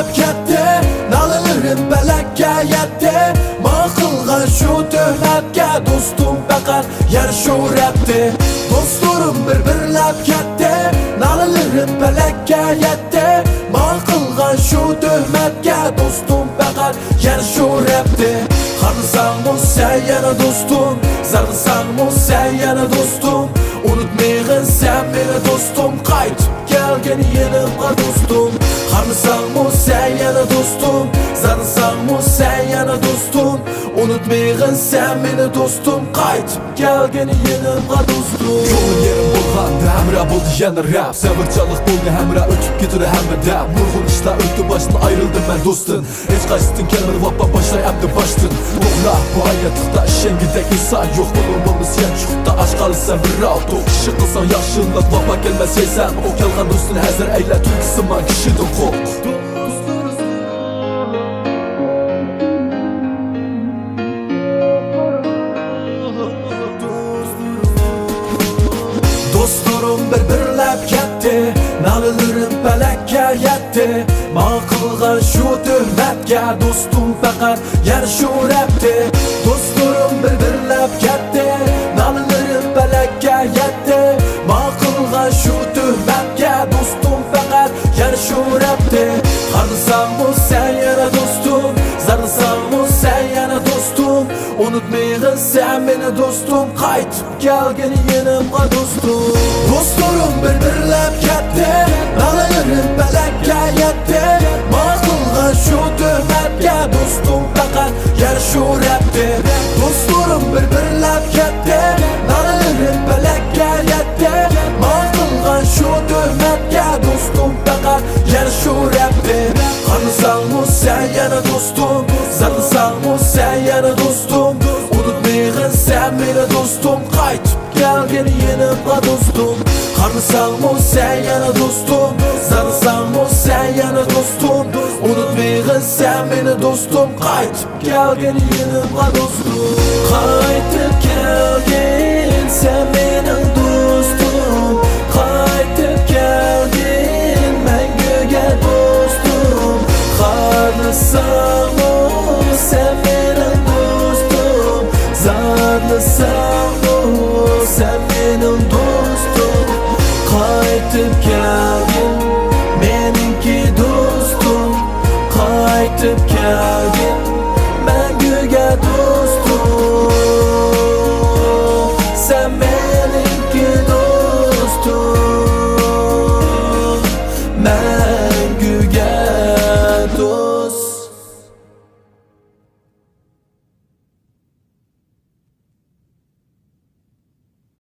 birlab ketdi, nalalarim belakka yetdi. Men qilgan shu tuhmatga do'stim faqat yarashurapti. Do'stlarim birlab ketdi, nalalarim belakka yetdi. Men qilgan shu tuhmatga do'stim faqat yarashurapti. Qarasam sen yana do'stim, zarsan sen yana do'stim. Unutmayın sen beni dostum, qaytib kelgan yanımga dostum. Qarasam sen yana do'stim, zarsan sen yana do'stim. Unutmayın sen beni dostum, qaytib kelgan yanımga dostum. Yo'l yerim bo'lganda hamra bo'ldi yana rap. Sabrchalik bo'ldi hamra o'tib ketdi hammada. Nurg'un ishlar o'tdi boshdan ayrildim men do'stim. Hech qaysidan kelmadi vaqt boshlay amdi boshdan. To'g'ri bu hayotda ishengidek inson yo'q. Bo'lmamiz yan chiqda ash qolsa bir rahat. Kishi qilsang yaxshilik vaqt kelmas yeysan. O kelgan do'stini hazır ayla turkisiman kishidan qo'rq. Dostlarım birlab ketdi, nalalarim falakka yetdi. Men qilgan shu tuhmatga do'stim faqat yarashurapti. Dostlarim birlab ketdi, nalalarim falakka yetdi. Men qilgan shu tuhmatga do'stim faqat yarashurapti. Qarasam sen yana do'stim, zarasam sen yana do'stim. Unutmayın sen beni dostum, qaytib kelgan yanımga dostum. Dostlarım birlab ketdi, nalalarim falakka yetdi. Men qilgan shu tuhmatga do'stim faqat yarashurapti. Dostlarım birlab ketdi, nalalarim falakka yetdi. Men qilgan shu tuhmatga do'stim faqat yarashurapti. Qarasam sen yana do'stim, zarasam sen yana do'stim. Unutmayın sen beni dostum, qaytib kelgan yanımga dostum. Qarasam sen yana do'stim, zarasam sen yana do'stim. Unutmayın sen beni dostum, qaytib kelgan yanımga dostum. Qaytib kelgin sen mening do'stim, qaytib kelgin menga do'stim. Qarasam sen mening do'stim, zarasam sen mening do'stim. Qaytib kelgin meniki do'stim, qaytib kelgin